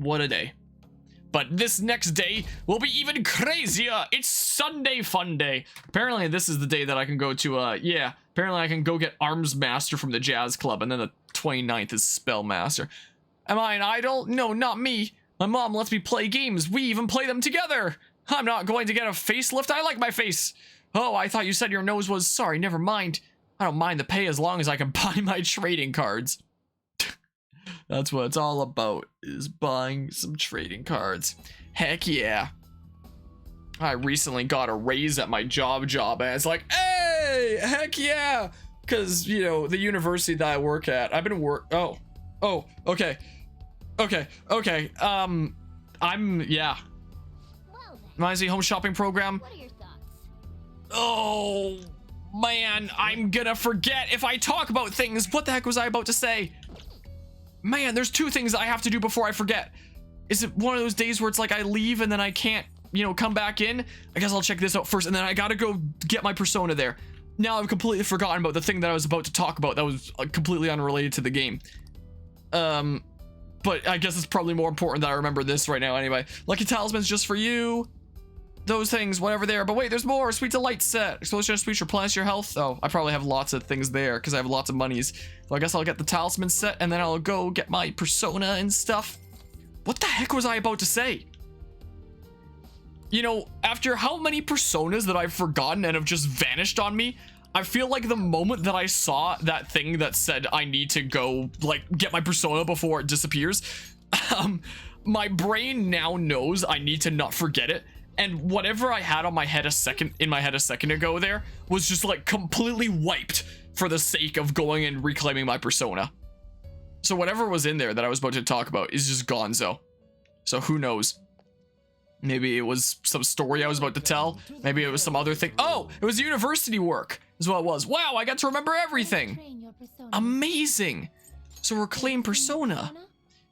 What a day. But this next day will be even crazier. It's Sunday Fun Day. Apparently this is the day that I can go to, yeah. Apparently I can go get Arms Master from the Jazz Club, and then the 29th is Spell Master. Am I an idol? No, not me. My mom lets me play games. We even play them together. I'm not going to get a facelift. I like my face. Oh, I thought you said your nose was... Sorry, never mind. I don't mind the pay as long as I can buy my trading cards. That's what it's all about, is buying some trading cards. Heck yeah. I recently got a raise at my job, and it's like, hey, heck yeah. Because, you know, the university that I work at, I've been oh, okay. Yeah. Reminds me home shopping program. What are your thoughts? Oh, man, I'm gonna forget if I talk about things. What the heck was I about to say? Man, there's two things I have to do before I forget. Is it one of those days where it's like I leave and then I can't, you know, come back in? I guess I'll check this out first, and then I gotta go get my persona there. Now I've completely forgotten about the thing that I was about to talk about that was completely unrelated to the game. But I guess it's probably more important that I remember this right now anyway. Lucky Talisman's just for you. Those things, whatever there. But wait, there's more. Sweet Delight set. Explosion of speech, replenish your health. Oh, I probably have lots of things there because I have lots of monies. So I guess I'll get the Talisman set and then I'll go get my persona and stuff. What the heck was I about to say? You know, after how many personas that I've forgotten and have just vanished on me, I feel like the moment that I saw that thing that said I need to go, like, get my persona before it disappears, my brain now knows I need to not forget it. And whatever I had on my head in my head a second ago there was just like completely wiped for the sake of going and reclaiming my persona. So whatever was in there that I was about to talk about is just gonzo. So who knows? Maybe it was some story I was about to tell. Maybe it was some other thing. Oh, it was university work is what it was. Wow, I got to remember everything. Amazing. So reclaim persona.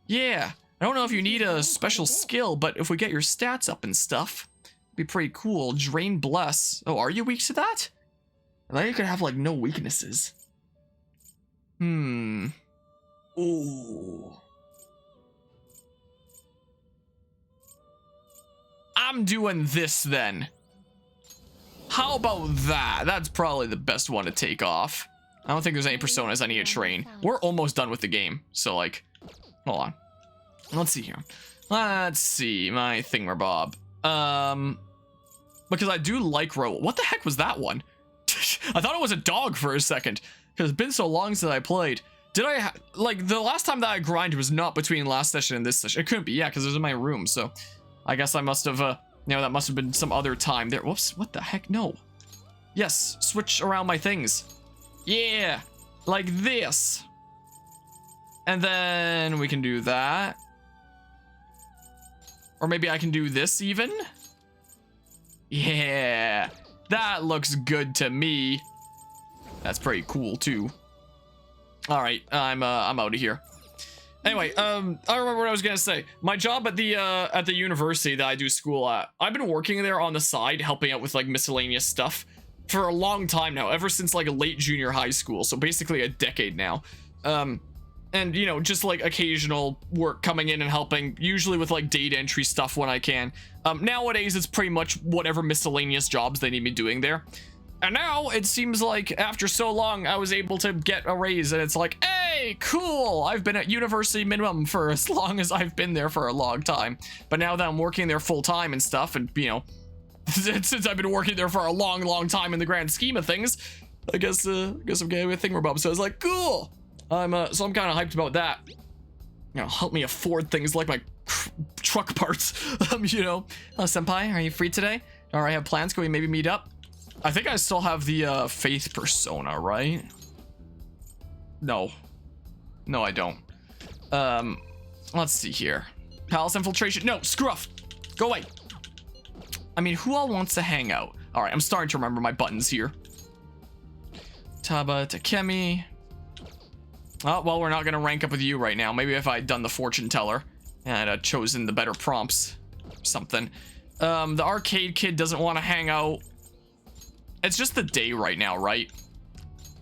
Yeah. I don't know if you need a special skill, but if we get your stats up and stuff, it'd be pretty cool. Drain Bless. Oh, are you weak to that? I thought you could have, like, no weaknesses. Ooh. I'm doing this, then. How about that? That's probably the best one to take off. I don't think there's any personas I need to train. We're almost done with the game, so, like, hold on. Let's see here. Let's see my thingamabob. Because I do like Roll. What the heck was that one? I thought it was a dog for a second because it's been so long since I played. Did I like the last time that I grinded was not between last session and this session? It couldn't be, yeah, because it was in my room. So I guess I must have, you know, that must have been some other time there. Whoops! What the heck? No. Yes, switch around my things. Yeah, like this. And then we can do that. Or maybe I can do this even? Yeah, that looks good to me. That's pretty cool too. All right, I'm out of here. Anyway, I remember what I was gonna say. My job at the university that I do school at, I've been working there on the side, helping out with like miscellaneous stuff for a long time now, ever since like late junior high school. So basically a decade now. And, you know, just like occasional work coming in and helping, usually with like data entry stuff when I can. Nowadays, it's pretty much whatever miscellaneous jobs they need me doing there. And now it seems like after so long, I was able to get a raise, and it's like, hey, cool. I've been at university minimum for as long as I've been there for a long time. But now that I'm working there full time and stuff, and, you know, since I've been working there for a long, long time in the grand scheme of things, I guess I'm getting a thingamabob. So I was like, cool. So I'm kind of hyped about that. You know, help me afford things like my truck parts. You know, senpai, are you free today? Or I have plans. Can we maybe meet up? I think I still have the faith persona, right? No, I don't. Let's see here. Palace infiltration. No, scruff. Go away. I mean, who all wants to hang out? All right, I'm starting to remember my buttons here. Taba Takemi. Oh, well, we're not going to rank up with you right now. Maybe if I'd done the fortune teller and I'd chosen the better prompts or something. The arcade kid doesn't want to hang out. It's just the day right now, right?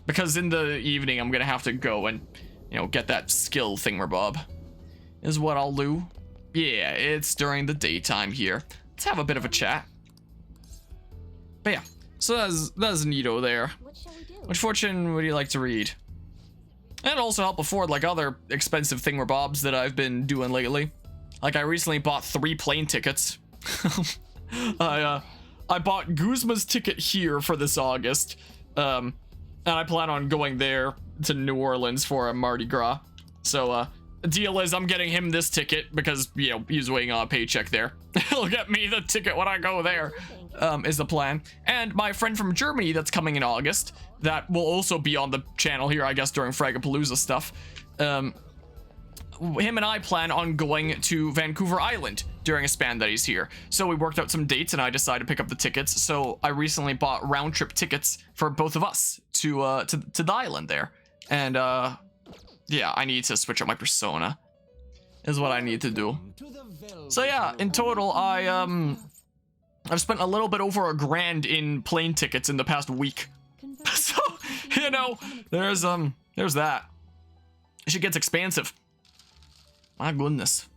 Because in the evening, I'm going to have to go and, you know, get that skill thingamabob is what I'll do. Yeah, it's during the daytime here. Let's have a bit of a chat. But yeah, so that's neato there. What shall we do? Which fortune would you like to read? And also help afford like other expensive thingamabobs that I've been doing lately. Like I recently bought 3 plane tickets. I bought Guzma's ticket here for this August. And I plan on going there to New Orleans for a Mardi Gras. So the deal is I'm getting him this ticket because, you know, he's waiting on a paycheck there. He'll get me the ticket when I go there, is the plan. And my friend from Germany that's coming in August, that will also be on the channel here, I guess, during Fragapalooza stuff. Him and I plan on going to Vancouver Island during a span that he's here. So we worked out some dates and I decided to pick up the tickets. So I recently bought round trip tickets for both of us to the island there. And yeah, I need to switch up my persona is what I need to do. So yeah, in total, I've spent a little bit over $1,000 in plane tickets in the past week. So, you know, there's that. Shit gets expensive. My goodness.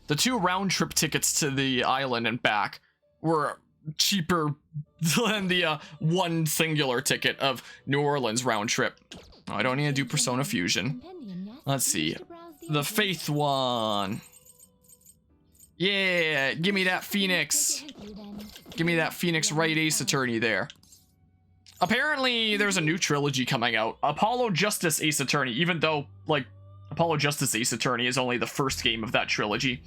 The 2 round trip tickets to the island and back were cheaper than the 1 singular ticket of New Orleans round trip. Oh, I don't need to do Persona Fusion. Let's see. The Faith one. Yeah, give me that Phoenix. Give me that Phoenix Wright Ace Attorney there. Apparently, there's a new trilogy coming out. Apollo Justice Ace Attorney, even though, like, Apollo Justice Ace Attorney is only the first game of that trilogy.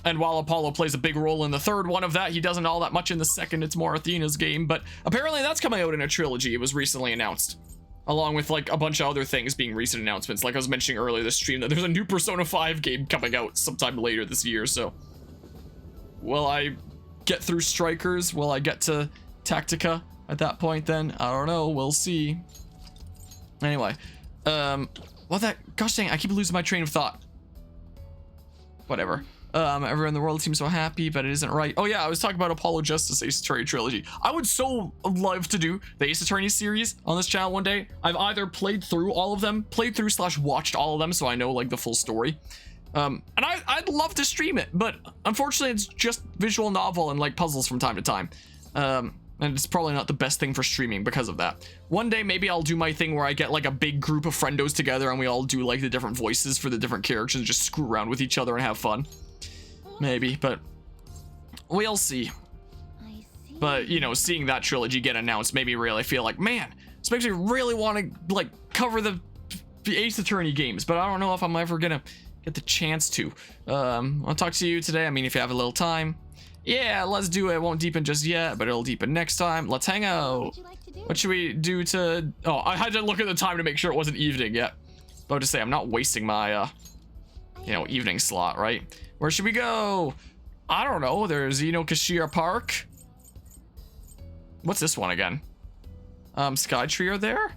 And while Apollo plays a big role in the third one of that, he doesn't all that much in the second. It's more Athena's game. But apparently that's coming out in a trilogy. It was recently announced. Along with, like, a bunch of other things being recent announcements. Like I was mentioning earlier this stream, that there's a new Persona 5 game coming out sometime later this year, so... Will I get through Strikers? Will I get to Tactica at that point then? I don't know. We'll see. Anyway. Well, gosh dang, I keep losing my train of thought. Whatever. Everyone in the world seems so happy, but it isn't right. Oh yeah, I was talking about Apollo Justice Ace Attorney trilogy. I would so love to do the Ace Attorney series on this channel one day. I've either played through all of them, watched all of them, so I know like the full story. And I'd love to stream it, but unfortunately it's just visual novel and like puzzles from time to time. And it's probably not the best thing for streaming because of that. One day, maybe I'll do my thing where I get like a big group of friendos together and we all do like the different voices for the different characters and just screw around with each other and have fun. Maybe, but we'll see. But, you know, seeing that trilogy get announced made me really feel like, man, this makes me really want to like cover the Ace Attorney games, but I don't know if I'm ever gonna get the chance to. I'll talk to you today. I mean, if you have a little time. Yeah, let's do it. It won't deepen just yet, but it'll deepen next time. Let's hang out. What should we do to... Oh, I had to look at the time to make sure it wasn't evening yet. But I'll just say, I'm not wasting my, you know, evening slot, right? Where should we go? I don't know. There's Kashira Park. What's this one again? Skytree are there?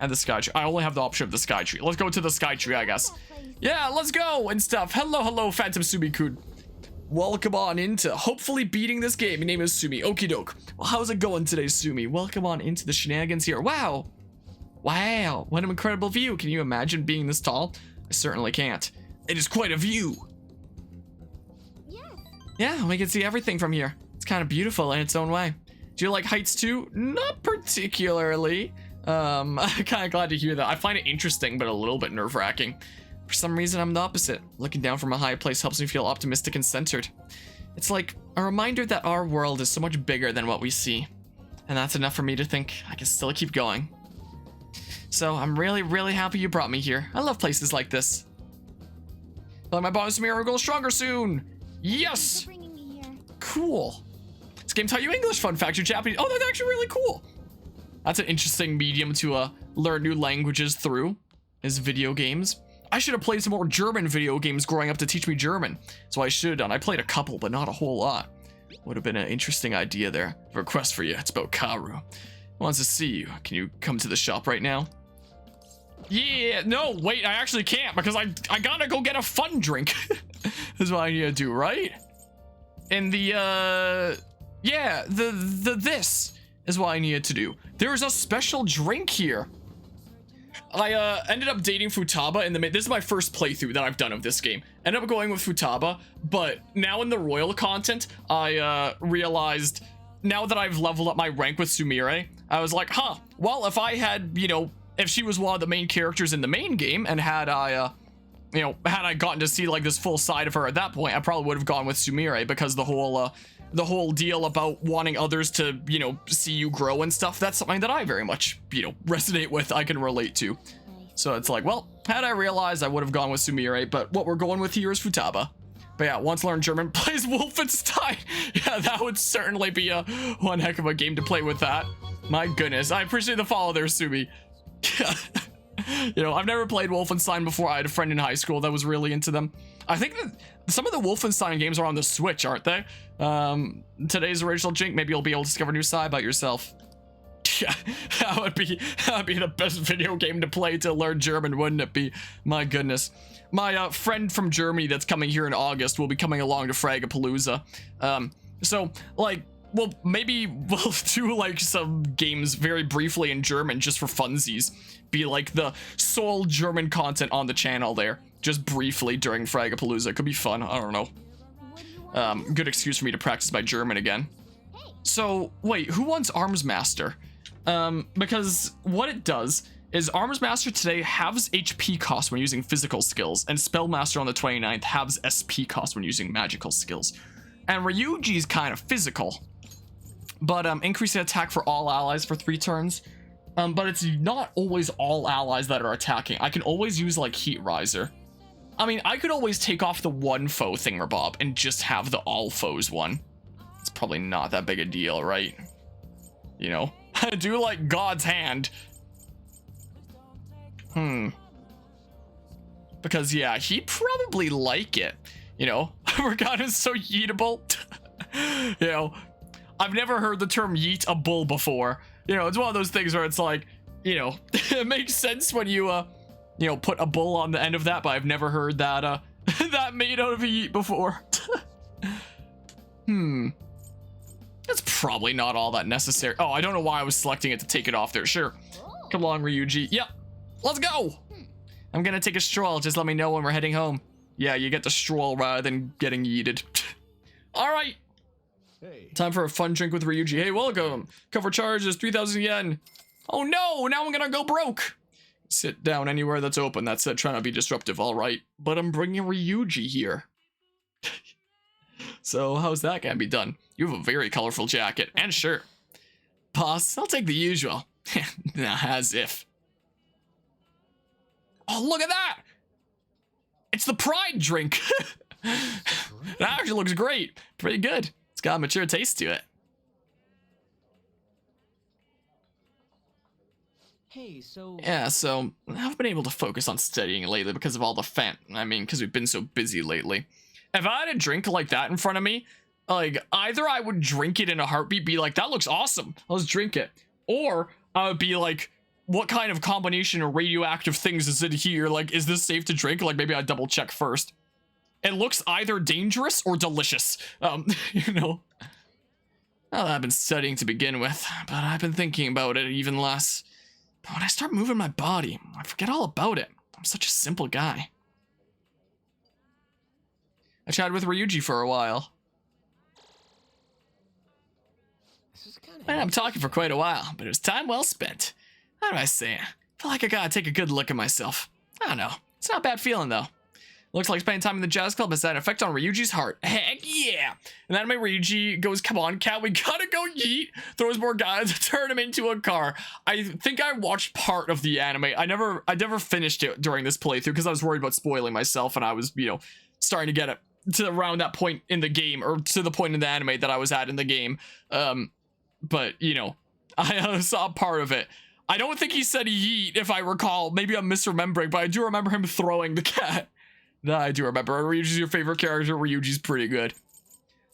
And the Skytree. I only have the option of the Skytree. Let's go to the Skytree, I guess. Yeah, let's go and stuff. Hello, Phantom Sumi-kun. Welcome on into hopefully beating this game. Your name is Sumi. Okie doke. Well, how's it going today, Sumi? Welcome on into the shenanigans here. Wow. Wow. What an incredible view. Can you imagine being this tall? I certainly can't. It is quite a view. Yes. Yeah, we can see everything from here. It's kind of beautiful in its own way. Do you like heights too? Not particularly. I'm kind of glad to hear that. I find it interesting, but a little bit nerve-wracking. For some reason, I'm the opposite. Looking down from a high place helps me feel optimistic and centered. It's like a reminder that our world is so much bigger than what we see. And that's enough for me to think I can still keep going. So I'm really, really happy you brought me here. I love places like this. Let my bonus mirror go stronger soon. Yes! Cool. This game taught you English, fun fact, you're Japanese. Oh, that's actually really cool. That's an interesting medium to learn new languages through, is video games. I should have played some more German video games growing up to teach me German. So I should have done. I played a couple, but not a whole lot. Would have been an interesting idea there. I have a request for you. It's about Karu. Wants to see you. Can you come to the shop right now? Yeah, no, wait, I actually can't because I gotta go get a fun drink. That's what I need to do, right? And yeah, this is what I needed to do. There is a special drink here. I ended up dating Futaba in the this is my first playthrough that I've done of this game. Ended up going with Futaba, but now in the royal content, I realized now that I've leveled up my rank with Sumire, I was like, huh, well, if I had, you know, if she was one of the main characters in the main game and had I you know, had I gotten to see like this full side of her at that point, I probably would have gone with Sumire, because the whole deal about wanting others to, you know, see you grow and stuff, that's something that I very much, you know, resonate with, I can relate to. So it's like, well, had I realized, I would have gone with Sumire, but what we're going with here is Futaba. But yeah, once learned German, plays Wolfenstein. Yeah, that would certainly be one heck of a game to play with that. My goodness, I appreciate the follow there, Sumi. You know, I've never played Wolfenstein before. I had a friend in high school that was really into them. I think that some of the Wolfenstein games are on the Switch, aren't they? Today's original Jink, maybe you'll be able to discover a new side about yourself. Yeah, that would be the best video game to play to learn German, wouldn't it be? My goodness. My friend from Germany that's coming here in August will be coming along to Fragapalooza. So, like, well, maybe we'll do, like, some games very briefly in German just for funsies. Be, like, the sole German content on the channel there. Just briefly during Fragapalooza. It could be fun. I don't know. Good excuse for me to practice my German again. So, wait, who wants Arms Master? Because what it does is Arms Master today halves HP cost when using physical skills, and Spellmaster on the 29th halves SP cost when using magical skills. And Ryuji's kind of physical, but increasing attack for all allies for 3 turns. But it's not always all allies that are attacking. I can always use like Heat Riser. I mean, I could always take off the one foe thingamabob and just have the all foes one. It's probably not that big a deal, right? You know, I do like God's Hand. Because yeah, he'd probably like it. You know, Morgana is so yeetable. You know, I've never heard the term yeet a bull before. You know, it's one of those things where it's like, you know, it makes sense when you, you know, put a bull on the end of that, but I've never heard that, that made out of a yeet before. That's probably not all that necessary. Oh, I don't know why I was selecting it to take it off there. Sure. Come along, Ryuji. Yep. Let's go. I'm gonna take a stroll. Just let me know when we're heading home. Yeah, you get the stroll rather than getting yeeted. All right. Hey. Time for a fun drink with Ryuji. Hey, welcome. Cover charges 3,000 yen. Oh no, now I'm gonna go broke. Sit down anywhere that's open. That's it, trying to be disruptive, all right. But I'm bringing Ryuji here. So how's that gonna be done? You have a very colorful jacket and shirt. Boss, I'll take the usual. Nah, as if. Oh, look at that! It's the Pride drink. That actually looks great. Pretty good. It's got a mature taste to it. Hey, so... Yeah, so I've been able to focus on studying lately because of all the because we've been so busy lately. If I had a drink like that in front of me, like, either I would drink it in a heartbeat, be like, that looks awesome, let's drink it. Or I would be like, what kind of combination of radioactive things is it here? Like, is this safe to drink? Like, maybe I'd double check first. It looks either dangerous or delicious. You know. Well, I've been studying to begin with, but I've been thinking about it even less. But when I start moving my body, I forget all about it. I'm such a simple guy. I chatted with Ryuji for a while. Man, I'm talking for quite a while, but it was time well spent. How do I say it? I feel like I gotta take a good look at myself. I don't know. It's not a bad feeling, though. Looks like spending time in the jazz club has had an effect on Ryuji's heart. Heck yeah! And then my Ryuji goes, come on, cat, we gotta go yeet. Throws more guys, turn him into a car. I think I watched part of the anime. I never finished it during this playthrough because I was worried about spoiling myself, and I was, you know, starting to get it to around that point in the game, or to the point in the anime that I was at in the game. But, you know, I saw part of it. I don't think he said yeet, if I recall. Maybe I'm misremembering, but I do remember him throwing the cat. That I do remember. Ryuji's your favorite character. Ryuji's pretty good.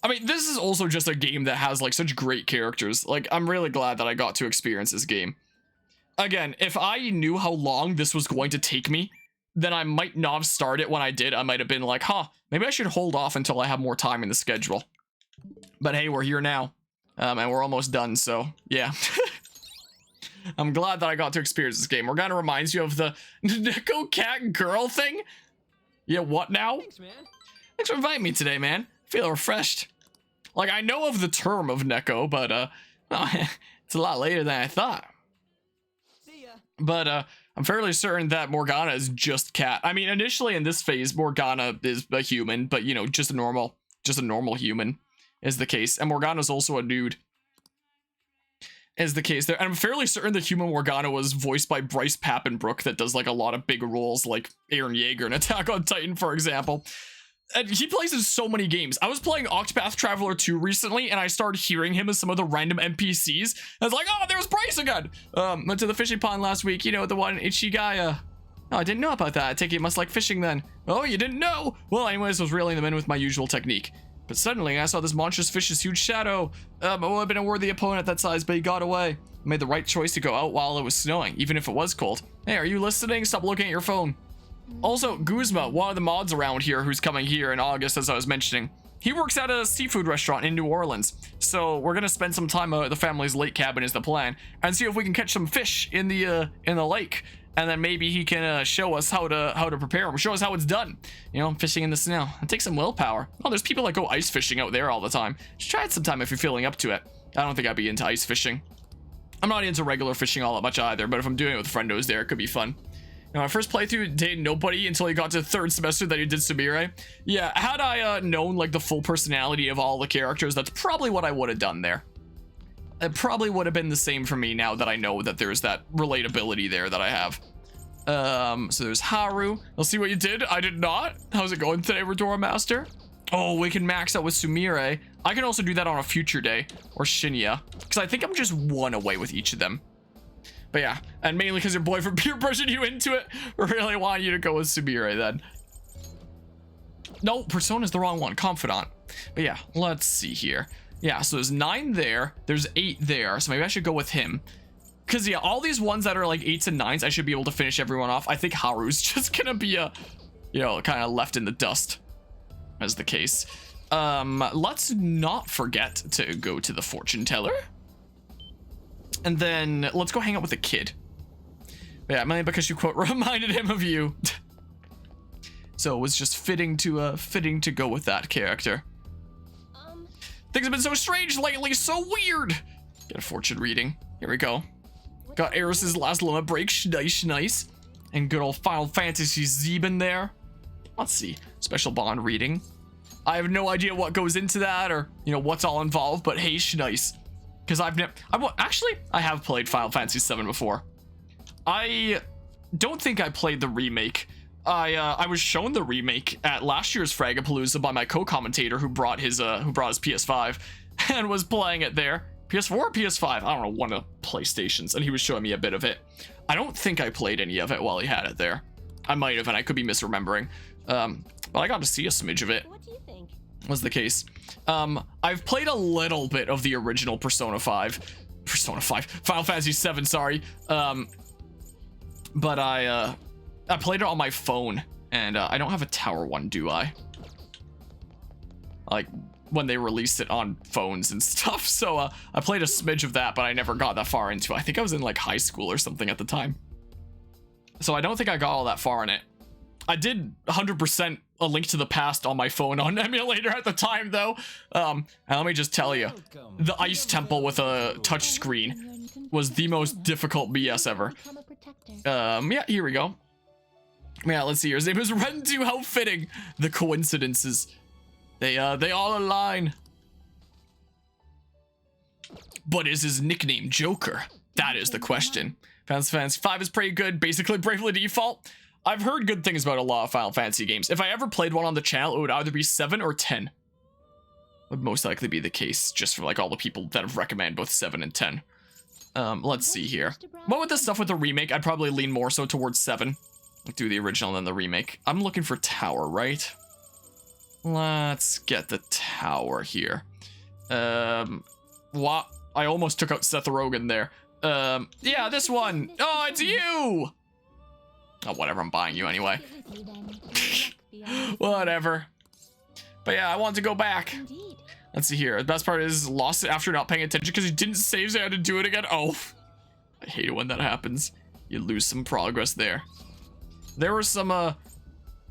I mean, this is also just a game that has, like, such great characters. Like, I'm really glad that I got to experience this game. Again, if I knew how long this was going to take me, then I might not have started when I did. I might have been like, huh, maybe I should hold off until I have more time in the schedule. But hey, we're here now. And we're almost done, so, yeah. I'm glad that I got to experience this game. Morgana reminds you of the Neko cat girl thing. Yeah, what now? Thanks, man. Thanks for inviting me today, man. Feel refreshed. Like, I know of the term of Neko, but, well, it's a lot later than I thought. See ya. But, I'm fairly certain that Morgana is just cat. I mean, initially in this phase, Morgana is a human, but, you know, just a normal human is the case. And Morgana's also a dude. Is the case there. And I'm fairly certain that human Morgana was voiced by Bryce Papenbrook, that does like a lot of big roles like Eren Yeager in Attack on Titan, for example. And he plays in so many games. I was playing Octopath Traveler 2 recently, and I started hearing him as some of the random NPCs. I was like, oh, there's Bryce again. Went to the fishing pond last week. You know, the one Ichigaya. Oh, I didn't know about that. I take it you must like fishing then. Oh, you didn't know? Well, anyways, I was reeling them in with my usual technique. But suddenly, I saw this monstrous fish's huge shadow. I would have been a worthy opponent that size, but he got away. I made the right choice to go out while it was snowing, even if it was cold. Hey, are you listening? Stop looking at your phone. Also, Guzma, one of the mods around here who's coming here in August, as I was mentioning, he works at a seafood restaurant in New Orleans. So we're gonna spend some time at the family's lake cabin is the plan, and see if we can catch some fish in the lake. And then maybe he can show us how to prepare them, show us how it's done. You know, fishing in the snow. It takes some willpower. Oh, there's people that go ice fishing out there all the time. Just try it sometime if you're feeling up to it. I don't think I'd be into ice fishing. I'm not into regular fishing all that much either, but if I'm doing it with friendos there, it could be fun. Now, my first playthrough dated nobody until he got to the third semester that he did Sumire. Yeah, had I known like the full personality of all the characters, that's probably what I would have done there. It probably would have been the same for me now that I know that there's that relatability there that I have. So there's Haru. I'll see what you did. I did not. How's it going today, Redora Master? Oh, we can max out with Sumire. I can also do that on a future day, or Shinya, because I think I'm just one away with each of them. But yeah, and mainly because your boyfriend peer pressured you into it. Really want you to go with Sumire then. No, Persona's the wrong one. Confidant. But yeah, let's see here. Yeah, so there's 9 there. There's 8 there. So maybe I should go with him. Because yeah, all these ones that are like 8s and 9s, I should be able to finish everyone off. I think Haru's just gonna be a, you know, kind of left in the dust as the case. Let's not forget to go to the fortune teller. And then let's go hang out with the kid. Yeah, mainly because you quote reminded him of you. So it was just fitting to go with that character. Things have been so strange lately, so weird. Get a fortune reading. Here we go. Got Eris's last limit break, nice. And good old Final Fantasy Zeben there. Let's see, special bond reading. I have no idea what goes into that or, you know, what's all involved, but hey, nice. Because I have played Final Fantasy VII before. I don't think I played the remake. I was shown the remake at last year's Fragapalooza by my co-commentator who brought his PS5 and was playing it there. PS4 or PS5? I don't know, one of the PlayStations, and he was showing me a bit of it. I don't think I played any of it while he had it there. I might have, and I could be misremembering. But I got to see a smidge of it. What do you think? Was the case. I've played a little bit of the original Final Fantasy VII, sorry. But I played it on my phone, and I don't have a tower one, do I? Like, when they released it on phones and stuff. So I played a smidge of that, but I never got that far into it. I think I was in like high school or something at the time. So I don't think I got all that far in it. I did 100% A Link to the Past on my phone on emulator at the time, though. And let me just tell you, the Ice Temple with a touch screen was the most difficult BS ever. Yeah, here we go. Yeah, let's see here. His name is Rendu. How fitting. The coincidences. They all align. But is his nickname Joker? That is the question. Final Fantasy V is pretty good. Basically, Bravely Default. I've heard good things about a lot of Final Fantasy games. If I ever played one on the channel, it would either be 7 or 10. Would most likely be the case, just for like all the people that have recommended both 7 and 10. Let's see here. What with the stuff with the remake, I'd probably lean more so towards 7. Do the original and then the remake. I'm looking for tower, right? Let's get the tower here. What? I almost took out Seth Rogen there. Yeah, this one. Oh, it's you! Oh, whatever, I'm buying you anyway. Whatever. But yeah, I want to go back. Indeed. Let's see here. The best part is lost it after not paying attention because he didn't save, so I had to do it again. Oh. I hate it when that happens. You lose some progress there. There were some,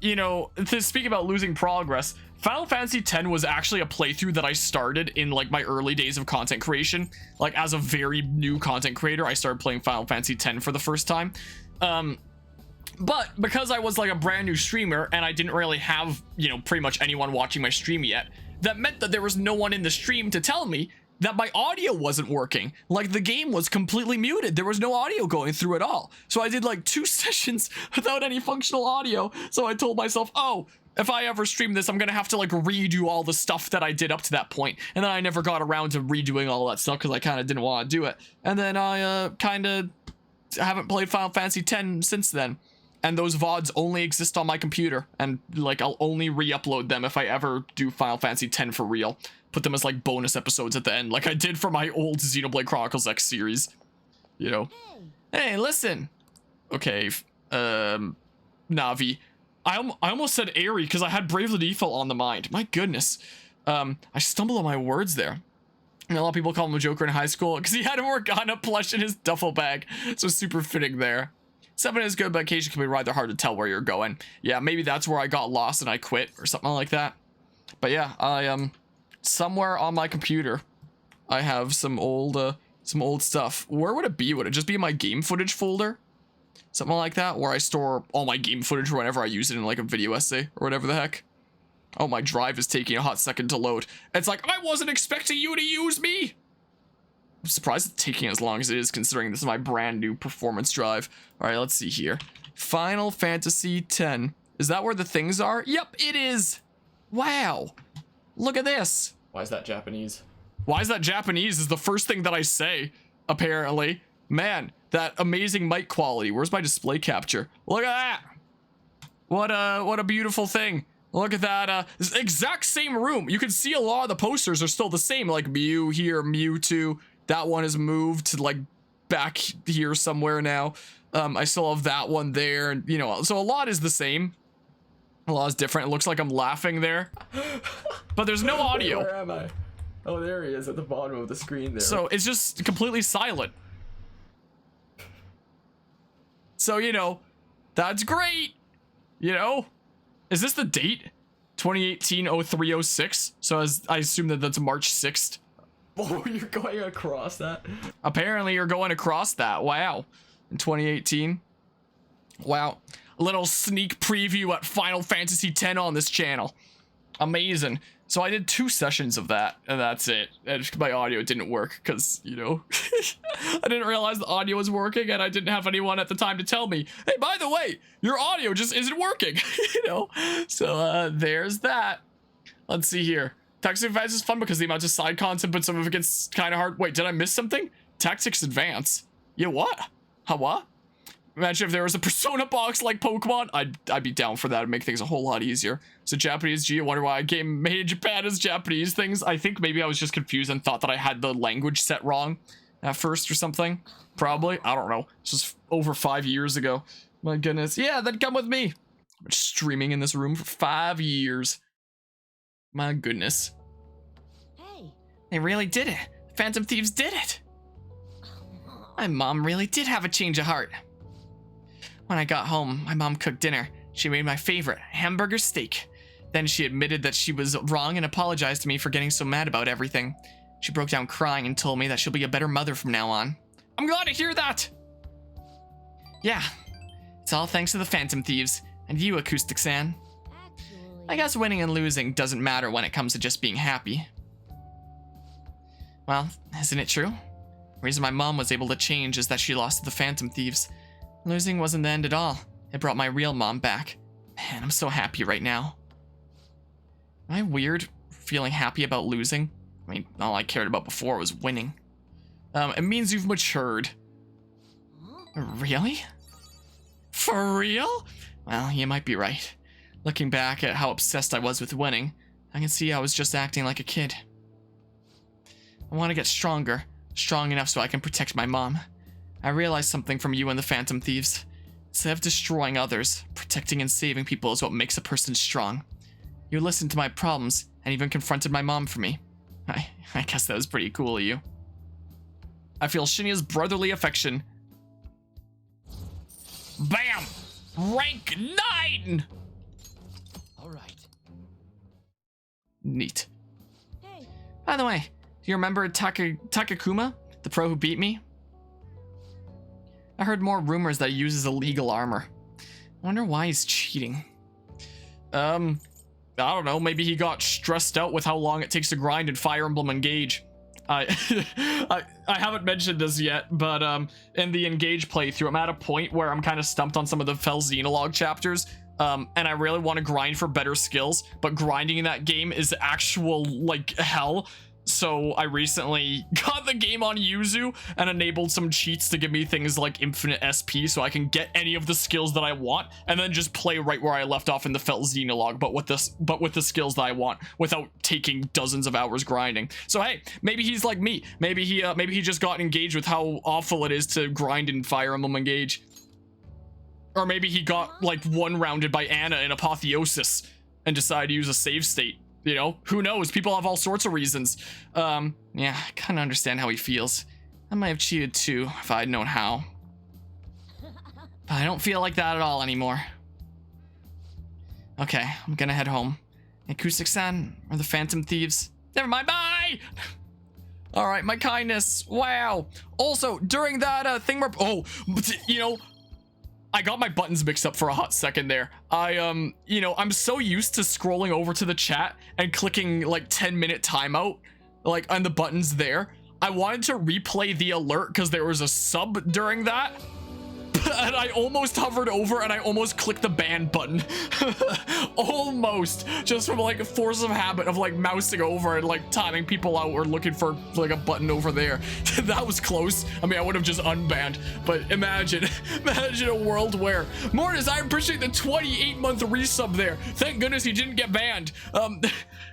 you know, to speak about losing progress, Final Fantasy X was actually a playthrough that I started in like my early days of content creation. Like as a very new content creator, I started playing Final Fantasy X for the first time. But because I was like a brand new streamer and I didn't really have, you know, pretty much anyone watching my stream yet, that meant that there was no one in the stream to tell me that my audio wasn't working. Like the game was completely muted. There was no audio going through at all. So I did like 2 sessions without any functional audio. So I told myself, oh, if I ever stream this, I'm gonna have to like redo all the stuff that I did up to that point. And then I never got around to redoing all that stuff because I kind of didn't want to do it. And then I kind of haven't played Final Fantasy X since then. And those VODs only exist on my computer. And like I'll only re-upload them if I ever do Final Fantasy X for real. Put them as like bonus episodes at the end, like I did for my old Xenoblade Chronicles X series. You know. Hey, listen. Okay, Navi. I almost said Aerie because I had Bravely Default on the mind. My goodness. I stumbled on my words there. And a lot of people call him a Joker in high school because he had a Morgana plush in his duffel bag. So super fitting there. 7 is good, but occasionally can be rather hard to tell where you're going. Yeah, maybe that's where I got lost and I quit or something like that. But yeah, I somewhere on my computer, I have some old stuff. Where would it be? Would it just be in my game footage folder? Something like that, where I store all my game footage whenever I use it in like a video essay or whatever the heck. Oh, my drive is taking a hot second to load. It's like, I wasn't expecting you to use me. I'm surprised it's taking as long as it is considering this is my brand new performance drive. All right, let's see here. Final Fantasy X. Is that where the things are? Yep, it is. Wow. Look at this. Why is that Japanese? Why is that Japanese is the first thing that I say, apparently. Man, that amazing mic quality. Where's my display capture? Look at that. What a beautiful thing. Look at that, exact same room. You can see a lot of the posters are still the same, like Mew here, Mewtwo. That one is moved to like back here somewhere now. I still have that one there, and you know, so a lot is the same. A lot is different. It looks like I'm laughing there. But there's no audio. Where am I? Oh, there he is at the bottom of the screen there. So it's just completely silent. So, you know, that's great. You know, is this the date? 2018-03-06. So as I assume that that's March 6th. Oh, you're going across that? Apparently you're going across that. Wow. In 2018. Wow. A little sneak preview at Final Fantasy X on this channel. Amazing. So I did 2 sessions of that, and that's it. And my audio didn't work because, you know, I didn't realize the audio was working, and I didn't have anyone at the time to tell me, hey, by the way, your audio just isn't working, you know? So there's that. Let's see here. Tactics Advance is fun because the amount of side content, but some of it gets kind of hard. Wait, did I miss something? Tactics Advance? Yeah, what? Huh, what? Imagine if there was a Persona box like Pokemon. I'd be down for that. It'd make things a whole lot easier. So Japanese G, I wonder why a game made in Japan as Japanese things. I think maybe I was just confused and thought that I had the language set wrong at first or something. Probably. I don't know. This was over 5 years ago. My goodness. Yeah, then come with me. I've been streaming in this room for 5 years. My goodness. Hey. They really did it. Phantom Thieves did it. My mom really did have a change of heart. When I got home, my mom cooked dinner. She made my favorite, hamburger steak. Then she admitted that she was wrong and apologized to me for getting so mad about everything. She broke down crying and told me that she'll be a better mother from now on. I'm glad to hear that! Yeah, it's all thanks to the Phantom Thieves, and you, Acoustic-san. Actually. I guess winning and losing doesn't matter when it comes to just being happy. Well, isn't it true? The reason my mom was able to change is that she lost to the Phantom Thieves. Losing wasn't the end at all. It brought my real mom back. Man, I'm so happy right now. Am I weird feeling happy about losing? I mean, all I cared about before was winning. It means you've matured. Really? For real? Well, you might be right. Looking back at how obsessed I was with winning, I can see I was just acting like a kid. I want to get stronger, strong enough so I can protect my mom. I realized something from you and the Phantom Thieves. Instead of destroying others, protecting and saving people is what makes a person strong. You listened to my problems and even confronted my mom for me. I guess that was pretty cool of you. I feel Shinya's brotherly affection Bam! Rank 9! All right. Neat. Hey. By the way, do you remember Takakuma, the pro who beat me? I heard more rumors that he uses illegal armor. I wonder why he's cheating. I don't know, maybe he got stressed out with how long it takes to grind in Fire Emblem Engage. I haven't mentioned this yet, but in the Engage playthrough, I'm at a point where I'm kind of stumped on some of the Fel Xenologue chapters, and I really want to grind for better skills, but grinding in that game is actual, like, hell. So I recently got the game on Yuzu and enabled some cheats to give me things like infinite SP so I can get any of the skills that I want and then just play right where I left off in the Felt Xenologue, but with the skills that I want without taking dozens of hours grinding. So hey, maybe he's like me. Maybe he just got engaged with how awful it is to grind in Fire Emblem Engage. Or maybe he got like one rounded by Anna in Apotheosis and decided to use a save state. You know, who knows? People have all sorts of reasons. Yeah, I kind of understand how he feels. I might have cheated too, if I'd known how. But I don't feel like that at all anymore. Okay, I'm gonna head home. Acoustic-san, or the Phantom Thieves? Never mind, bye! Alright, my kindness, wow. Also, during that thing where, you know, I got my buttons mixed up for a hot second there. You know, I'm so used to scrolling over to the chat and clicking like 10-minute timeout, like on the buttons there. I wanted to replay the alert because there was a sub during that. And I almost hovered over and I almost clicked the ban button. Almost. Just from like a force of habit of like mousing over and like timing people out or looking for like a button over there. That was close. I mean, I would have just unbanned. But imagine a world where... Mortis, I appreciate the 28-month resub there. Thank goodness he didn't get banned.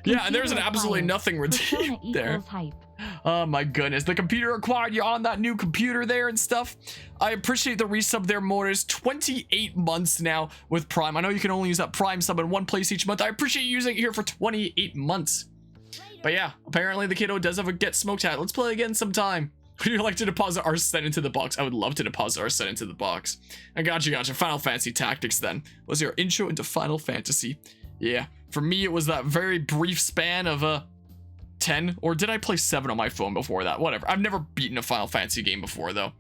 Yeah, and there's an absolutely nothing redeemed there. Hype. Oh my goodness, the computer acquired, you're on that new computer there and stuff. I appreciate the resub there, Mortis. 28 months now with Prime. I know you can only use that Prime sub in one place each month. I appreciate you using it here for 28 months. But yeah, apparently the kiddo does have a Get Smoked hat. Let's play again sometime. Would you like to deposit our set into the box? I would love to deposit our set into the box. I gotcha. Final Fantasy Tactics then. Was your intro into Final Fantasy? Yeah, for me it was that very brief span of 10, or did I play 7 on my phone before that? Whatever. I've never beaten a Final Fantasy game before though.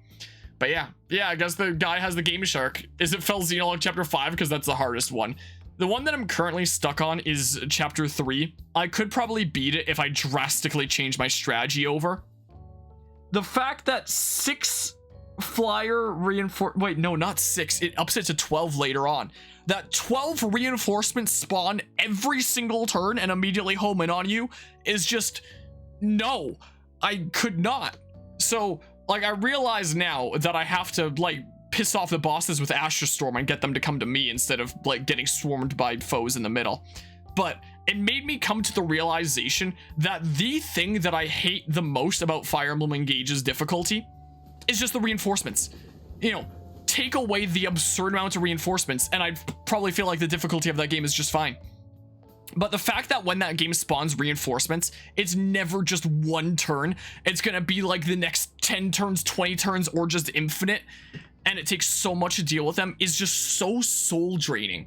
But yeah, I guess the guy has the Game Shark. Is it Fel Xenologue Chapter 5? Because that's the hardest one. The one that I'm currently stuck on is Chapter 3. I could probably beat it if I drastically change my strategy over. The fact that 6 flyer reinforce... Wait, no, not 6. It ups it to 12 later on. That 12 reinforcements spawn every single turn and immediately home in on you is just... No, I could not. So, like, I realize now that I have to, like, piss off the bosses with Astra Storm and get them to come to me instead of, like, getting swarmed by foes in the middle. But it made me come to the realization that the thing that I hate the most about Fire Emblem Engage's difficulty is just the reinforcements. You know, take away the absurd amount of reinforcements and I'd probably feel like the difficulty of that game is just fine. But the fact that when that game spawns reinforcements, it's never just one turn. It's gonna be like the next 10 turns, 20 turns, or just infinite. And it takes so much to deal with them is just so soul draining.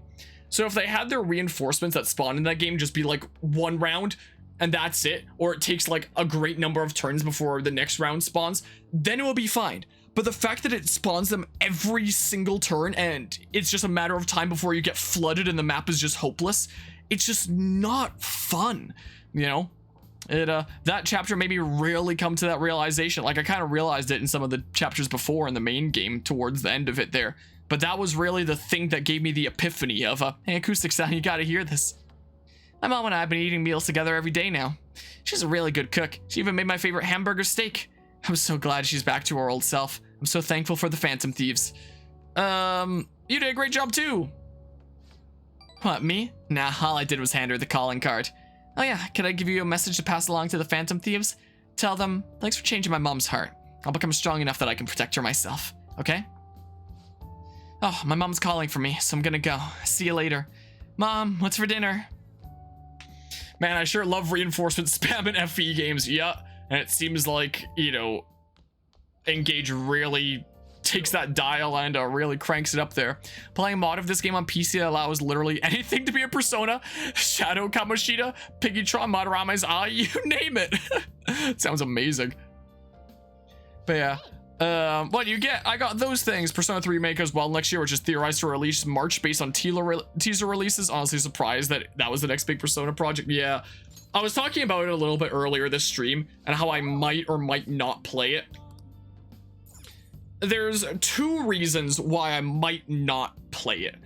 So if they had their reinforcements that spawn in that game just be like one round and that's it, or it takes like a great number of turns before the next round spawns, then it will be fine. But the fact that it spawns them every single turn and it's just a matter of time before you get flooded and the map is just hopeless, it's just not fun, you know? That chapter made me really come to that realization. Like, I kind of realized it in some of the chapters before in the main game towards the end of it there. But that was really the thing that gave me the epiphany of, hey, Acoustic Sound, you gotta hear this. My mom and I have been eating meals together every day now. She's a really good cook. She even made my favorite hamburger steak. I'm so glad she's back to her old self. I'm so thankful for the Phantom Thieves. You did a great job too. What, me? Nah, all I did was hand her the calling card. Oh yeah, could I give you a message to pass along to the Phantom Thieves? Tell them, thanks for changing my mom's heart. I'll become strong enough that I can protect her myself, okay? Oh, my mom's calling for me, so I'm gonna go. See you later. Mom, what's for dinner? Man, I sure love reinforcement spam in FE games, yeah. And it seems like, you know, Engage really takes that dial and really cranks it up there. Playing a mod of this game on PC that allows literally anything to be a Persona. Shadow Kamoshida, Piggytron, Madarama's Eye, you name it. Sounds amazing. But yeah, what do you get? I got those things. Persona 3 Remake as well next year, which is theorized to release March based on teaser releases. Honestly surprised that that was the next big Persona project. Yeah, I was talking about it a little bit earlier this stream and how I might or might not play it. There's two reasons why I might not play it.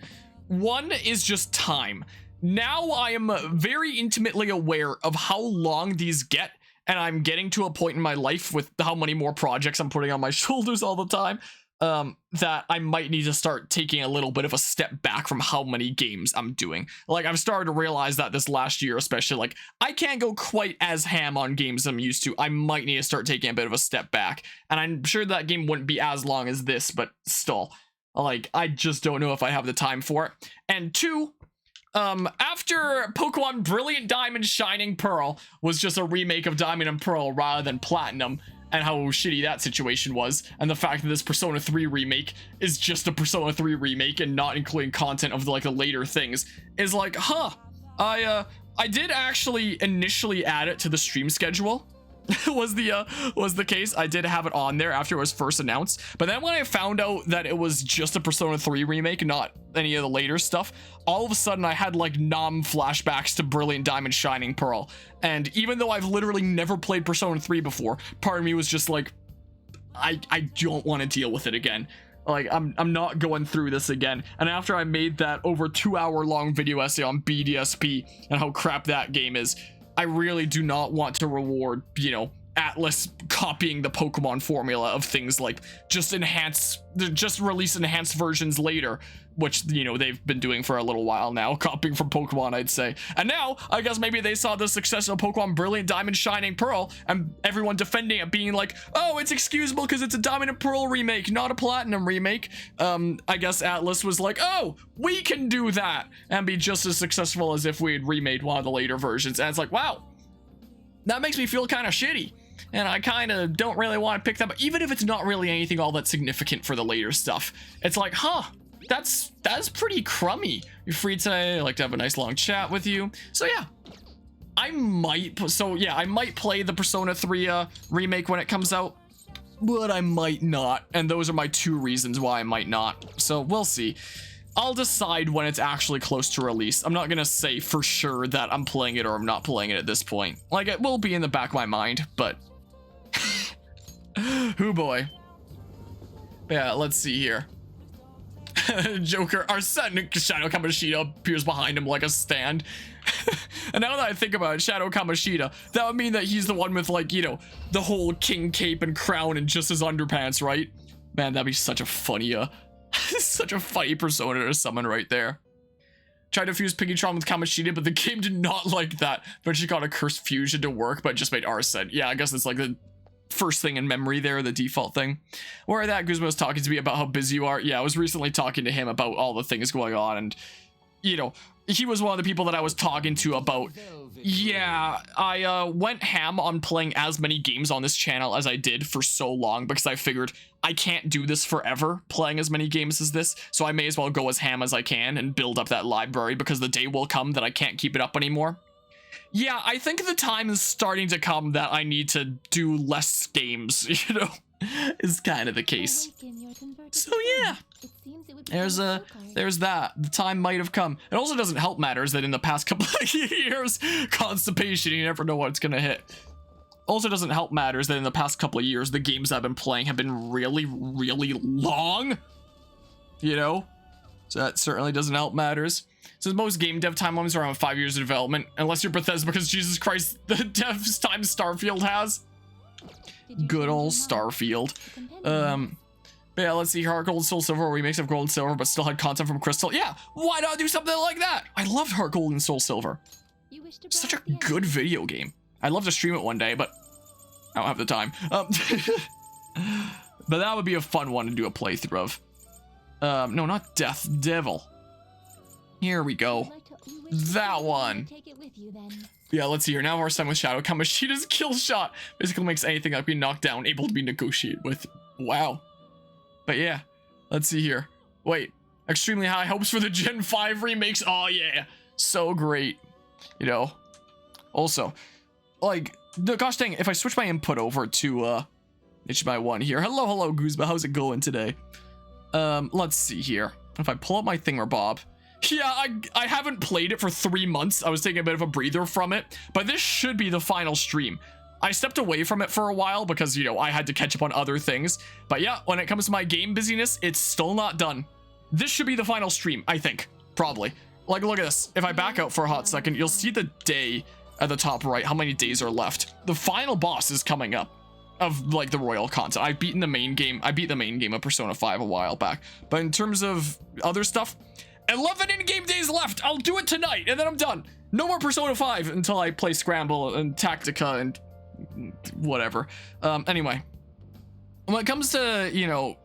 One is just time. Now I am very intimately aware of how long these get, and I'm getting to a point in my life with how many more projects I'm putting on my shoulders all the time, that I might need to start taking a little bit of a step back from how many games I'm doing. Like, I've started to realize that this last year, especially, like, I can't go quite as ham on games I'm used to. I might need to start taking a bit of a step back. And I'm sure that game wouldn't be as long as this, but still, like, I just don't know if I have the time for it. And two, after Pokemon Brilliant Diamond Shining Pearl was just a remake of Diamond and Pearl rather than Platinum, and how shitty that situation was, and the fact that this Persona 3 remake is just a Persona 3 remake and not including content of the later things, is like, huh, I did actually initially add it to the stream schedule. was the case. I did have it on there after it was first announced, but then when I found out that it was just a Persona 3 remake, not any of the later stuff, all of a sudden I had like flashbacks to Brilliant Diamond Shining Pearl. And even though I've literally never played Persona 3 before, part of me was just like, I don't want to deal with it again. Like, I'm not going through this again. And after I made that over 2-hour long video essay on BDSP and how crap that game is, I really do not want to reward, you know, Atlus copying the Pokemon formula of things like just release enhanced versions later, which, you know, they've been doing for a little while now, copying from Pokemon, I'd say. And now, I guess maybe they saw the success of Pokemon Brilliant Diamond Shining Pearl, and everyone defending it, being like, oh, it's excusable because it's a Diamond and Pearl remake, not a Platinum remake. I guess Atlus was like, oh, we can do that, and be just as successful as if we had remade one of the later versions. And it's like, wow, that makes me feel kind of shitty. And I kind of don't really want to pick that up, even if it's not really anything all that significant for the later stuff. It's like, huh, that's pretty crummy. You're free today. I'd like to have a nice long chat with you. So yeah, I might play the Persona 3 remake when it comes out, but I might not. And those are my two reasons why I might not. So we'll see. I'll decide when it's actually close to release. I'm not gonna say for sure that I'm playing it or I'm not playing it at this point. Like, it will be in the back of my mind, but hoo boy. Yeah, let's see here. Joker, our son Shadow Kamoshida appears behind him like a stand. And now that I think about it, Shadow Kamoshida, that would mean that he's the one with, like, you know, the whole king cape and crown and just his underpants, right? Man, that'd be such a funny such a funny persona to summon right there. Tried to fuse Piggytron with Kamoshida, but the game did not like that. But she got a cursed fusion to work, but it just made Arsene. Yeah, I guess it's like the first thing in memory there, the default thing. Where that Guzman was talking to me about how busy you are. Yeah, I was recently talking to him about all the things going on, and, you know, he was one of the people that I was talking to about, yeah, I went ham on playing as many games on this channel as I did for so long, because I figured I can't do this forever, playing as many games as this, so I may as well go as ham as I can and build up that library, because the day will come that I can't keep it up anymore. Yeah, I think the time is starting to come that I need to do less games, you know, is kind of the case. So yeah, there's that. The time might have come. It also doesn't help matters that in the past couple of years, constipation, you never know what it's gonna hit. Also doesn't help matters that in the past couple of years, the games I've been playing have been really, really long, you know? So that certainly doesn't help matters. Since most game dev timelines are around 5 years of development, unless you're Bethesda, because Jesus Christ, the dev's time Starfield has. Good old Starfield. But yeah, let's see. Heart Gold and Soul Silver remakes of Gold and Silver, but still had content from Crystal. Yeah, why not do something like that? I loved Heart Gold and Soul Silver. Such a good video game. I'd love to stream it one day, but I don't have the time. But that would be a fun one to do a playthrough of. No, not Death Devil. Here we go. That one. Yeah, let's see here. Now our son with Shadow Kamoshida's kill shot basically makes anything that can be knocked down able to be negotiated with. Wow. But yeah, let's see here. Wait, extremely high hopes for the Gen 5 remakes. Oh yeah, so great. You know, also, like, gosh dang, if I switch my input over to HDMI 1 here. Hello, Gooseba, how's it going today? Let's see here. If I pull up my thingamabob. Yeah, I haven't played it for 3 months. I was taking a bit of a breather from it, but this should be the final stream. I stepped away from it for a while because, you know, I had to catch up on other things. But yeah, when it comes to my game busyness, it's still not done. This should be the final stream, I think. Probably. Like, look at this. If I back out for a hot second, you'll see the day at the top right, how many days are left. The final boss is coming up of, like, the royal content. I've beaten the main game. I beat the main game of Persona 5 a while back. But in terms of other stuff, 11 in-game days left. I'll do it tonight, and then I'm done. No more Persona 5 until I play Scramble and Tactica and whatever. Anyway, when it comes to, you know,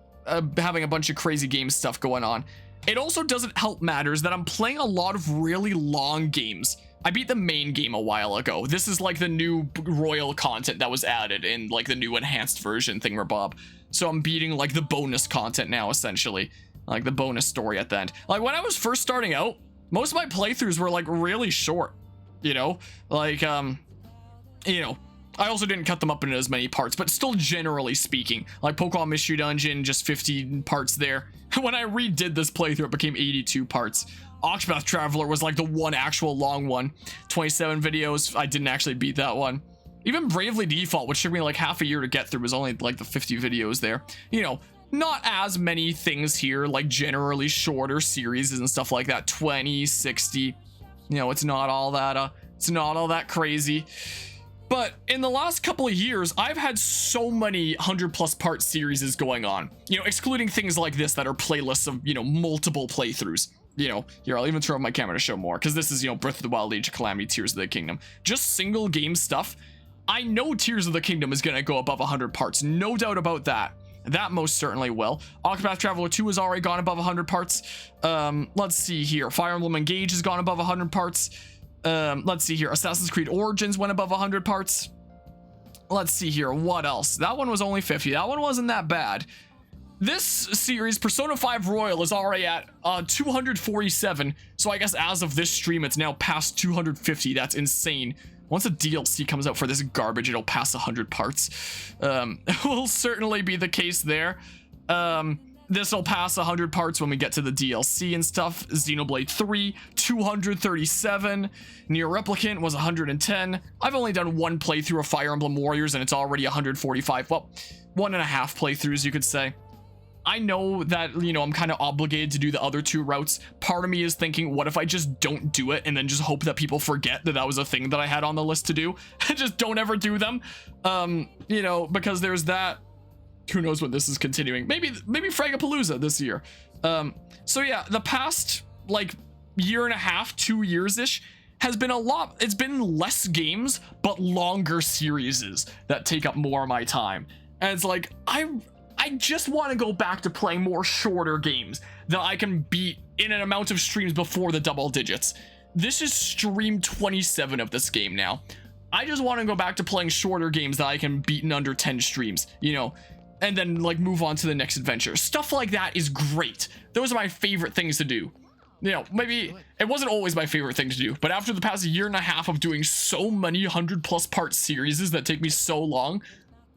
having a bunch of crazy game stuff going on, it also doesn't help matters that I'm playing a lot of really long games. I beat the main game a while ago. This is like the new royal content that was added in like the new enhanced version thingamabob. So I'm beating like the bonus content now, essentially. Like the bonus story at the end. Like when I was first starting out, most of my playthroughs were like really short, you know, like, you know, I also didn't cut them up into as many parts, but still generally speaking, like Pokemon Mystery Dungeon, just 50 parts there. When I redid this playthrough, it became 82 parts. Octopath Traveler was like the one actual long one. 27 videos, I didn't actually beat that one. Even Bravely Default, which took me like half a year to get through, was only like the 50 videos there. You know, not as many things here, like generally shorter series and stuff like that. 20, 60, you know, it's not all that crazy. But in the last couple of years, I've had so many 100+ part series going on, you know, excluding things like this that are playlists of, you know, multiple playthroughs. You know, here, I'll even turn on my camera to show more, because this is, you know, Breath of the Wild, Age of Calamity, Tears of the Kingdom. Just single game stuff. I know Tears of the Kingdom is going to go above 100 parts. No doubt about that. That most certainly will. Octopath Traveler 2 has already gone above 100 parts. Let's see here. Fire Emblem Engage has gone above 100 parts. Let's see here. Assassin's Creed Origins went above 100 parts. Let's see here. What else? That one was only 50. That one wasn't that bad. This series, Persona 5 Royal, is already at 247. So I guess as of this stream, it's now past 250. That's insane. Once a DLC comes out for this garbage, it'll pass 100 parts. It will certainly be the case there. This will pass 100 parts when we get to the DLC and stuff. Xenoblade 3, 237. Nier Replicant was 110. I've only done one playthrough of Fire Emblem Warriors, and it's already 145. Well, 1.5 playthroughs, you could say. I know that, you know, I'm kind of obligated to do the other two routes. Part of me is thinking, what if I just don't do it and then just hope that people forget that that was a thing that I had on the list to do? And just don't ever do them. You know, because there's that. Who knows when this is continuing? Maybe Fragapalooza this year. So yeah, the past like year and a half, 2 years-ish has been a lot. It's been less games, but longer series that take up more of my time. And it's like, I just want to go back to playing more shorter games that I can beat in an amount of streams before the double digits. This is stream 27 of this game now. I just want to go back to playing shorter games that I can beat in under 10 streams, you know, and then like move on to the next adventure. Stuff like that is great. Those are my favorite things to do. You know, maybe it wasn't always my favorite thing to do, but after the past year and a half of doing so many 100+ part series that take me so long,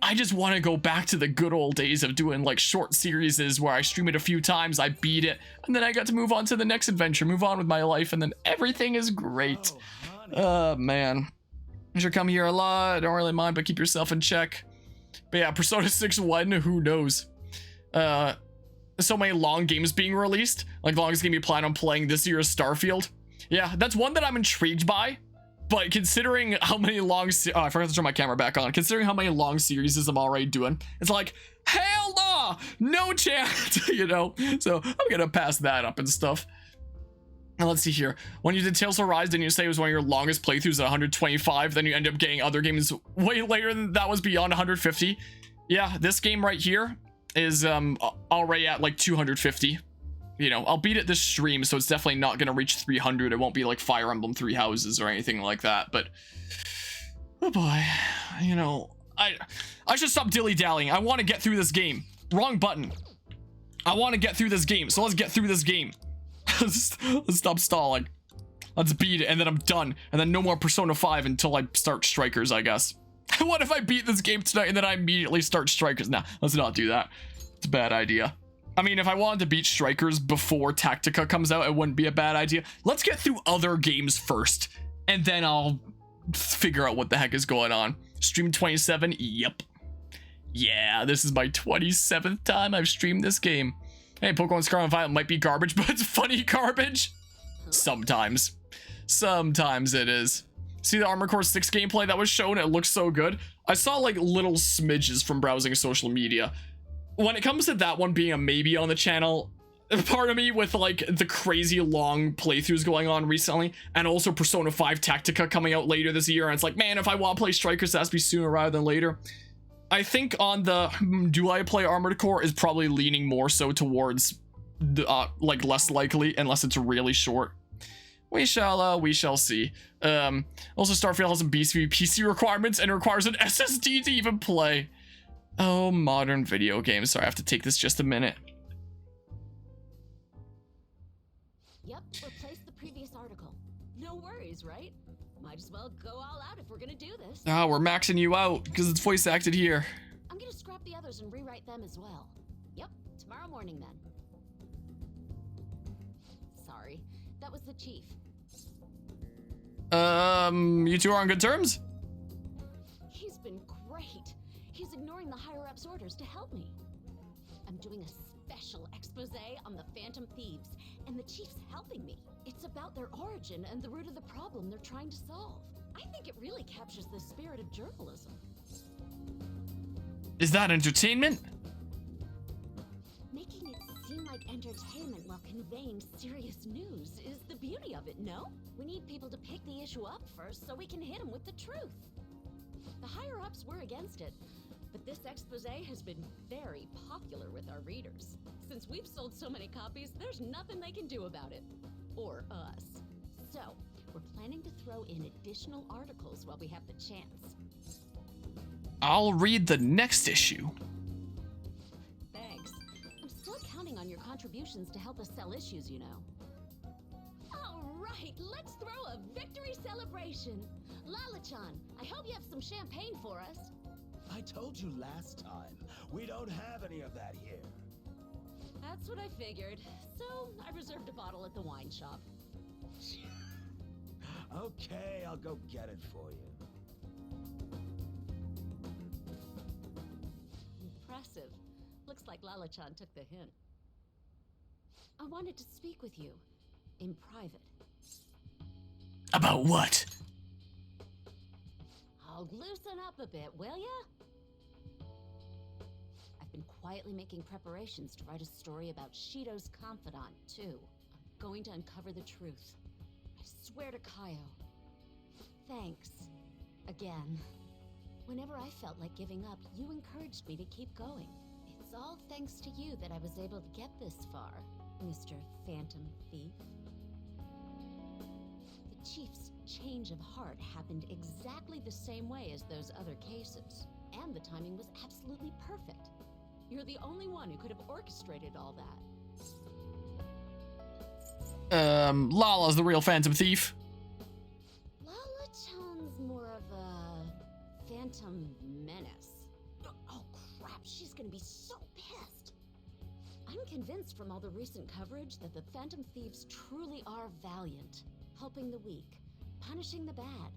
I just want to go back to the good old days of doing like short series where I stream it a few times, I beat it, and then I got to move on to the next adventure, move on with my life, and then everything is great. Man. You should come here a lot. I don't really mind, but keep yourself in check. But yeah, Persona 6 1, who knows? So many long games being released. Like the longest game you plan on playing this year is Starfield. Yeah, that's one that I'm intrigued by. But considering how many long I forgot to turn my camera back on. Considering how many long series I'm already doing, it's like, hell no, no chance, you know. So I'm gonna pass that up and stuff. And let's see here. When you did Tales of Rise, didn't you say it was one of your longest playthroughs at 125? Then you end up getting other games way later than that was beyond 150. Yeah, this game right here is already at like 250. You know, I'll beat it this stream, so it's definitely not going to reach 300. It won't be like Fire Emblem 3 Houses or anything like that, but oh boy, you know, I should stop dilly-dallying. I want to get through this game. Wrong button. I want to get through this game, so let's get through this game. Let's stop stalling. Let's beat it, and then I'm done. And then no more Persona 5 until I start Strikers, I guess. What if I beat this game tonight and then I immediately start Strikers? Nah, let's not do that. It's a bad idea. I mean, if I wanted to beat Strikers before Tactica comes out, it wouldn't be a bad idea. Let's get through other games first, and then I'll figure out what the heck is going on. Stream 27? Yep. Yeah, this is my 27th time I've streamed this game. Hey, Pokemon Scarlet and Violet might be garbage, but it's funny garbage. Sometimes. Sometimes it is. See the Armored Core 6 gameplay that was shown? It looks so good. I saw like little smidges from browsing social media. When it comes to that one being a maybe on the channel, part of me with like the crazy long playthroughs going on recently, and also Persona 5 Tactica coming out later this year, and it's like, man, if I want to play Strikers, it has to be sooner rather than later. I think on the do I play Armored Core is probably leaning more so towards the like less likely unless it's really short. We shall see. Also Starfield has some PC requirements and requires an SSD to even play. Oh, modern video games. Sorry, I have to take this just a minute. Yep, replace the previous article. No worries, right? Might as well go all out if we're gonna do this. Ah, we're maxing you out because it's voice acted here. I'm gonna scrap the others and rewrite them as well. Yep, tomorrow morning then. Sorry, that was the chief. You two are on good terms? He's been great. He's ignoring the higher-ups' orders to help me. I'm doing a special expose on the Phantom Thieves, and the chief's helping me. It's about their origin and the root of the problem they're trying to solve. I think it really captures the spirit of journalism. Is that entertainment? Making it seem like entertainment while conveying serious news is the beauty of it, no? We need people to pick the issue up first so we can hit them with the truth. The higher-ups were against it, but this expose has been very popular with our readers. Since we've sold so many copies, there's nothing they can do about it. Or us. So, we're planning to throw in additional articles while we have the chance. I'll read the next issue. Thanks. I'm still counting on your contributions to help us sell issues, you know. All right, let's throw a victory celebration. Lala-chan, I hope you have some champagne for us. I told you last time, we don't have any of that here. That's what I figured. So, I reserved a bottle at the wine shop. Okay, I'll go get it for you. Impressive. Looks like Lala-chan took the hint. I wanted to speak with you. In private. About what? I'll loosen up a bit, will ya? I've been quietly making preparations to write a story about Shido's confidant, too. I'm going to uncover the truth. I swear to Kaio. Thanks. Again. Whenever I felt like giving up, you encouraged me to keep going. It's all thanks to you that I was able to get this far, Mr. Phantom Thief. The Chief's change of heart happened exactly the same way as those other cases, and the timing was absolutely perfect. You're the only one who could have orchestrated all that. Lala's the real Phantom Thief. Lala-chan's more of a phantom menace. Oh crap, she's gonna be so pissed. I'm convinced from all the recent coverage that the Phantom Thieves truly are valiant, helping the weak, punishing the bad.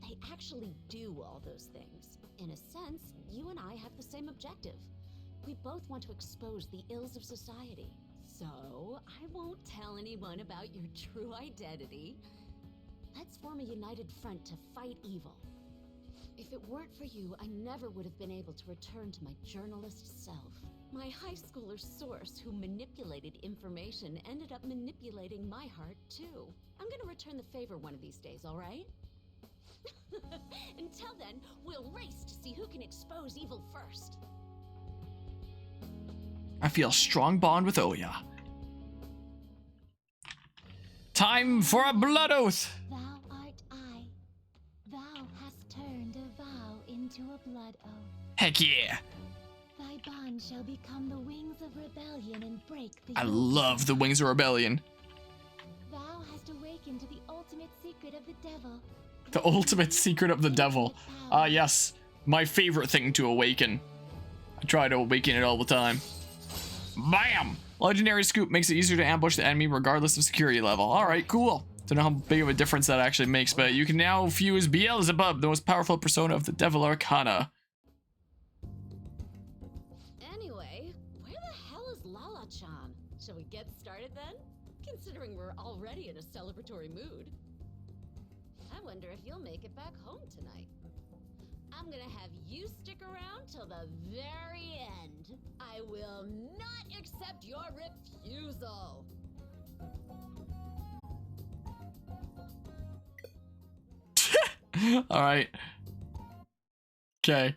They actually do all those things. In a sense, you and I have the same objective. We both want to expose the ills of society. So, I won't tell anyone about your true identity. Let's form a united front to fight evil. If it weren't for you, I never would have been able to return to my journalist self. My high schooler source who manipulated information ended up manipulating my heart too. I'm gonna return the favor one of these days, all right? Until then, we'll race to see who can expose evil first. I feel a strong bond with Oya. Time for a blood oath. Thou art I. Thou hast turned a vow into a blood oath. Heck yeah. Thy bond shall become the wings of rebellion and break the I yoke. love the Wings of Rebellion. Thou hast awakened to the ultimate secret of the devil. The ultimate secret of the devil. Ah, yes. My favorite thing to awaken. I try to awaken it all the time. Bam! Legendary Scoop makes it easier to ambush the enemy regardless of security level. Alright, cool. Don't know how big of a difference that actually makes, but you can now fuse Beelzebub, the most powerful persona of the Devil Arcana. Anyway, where the hell is Lala-chan? Shall we get started then? Considering we're already in a celebratory mood. I wonder if you'll make it back home tonight. I'm gonna have you stick around till the very end. I will not accept your refusal. Alright. Okay.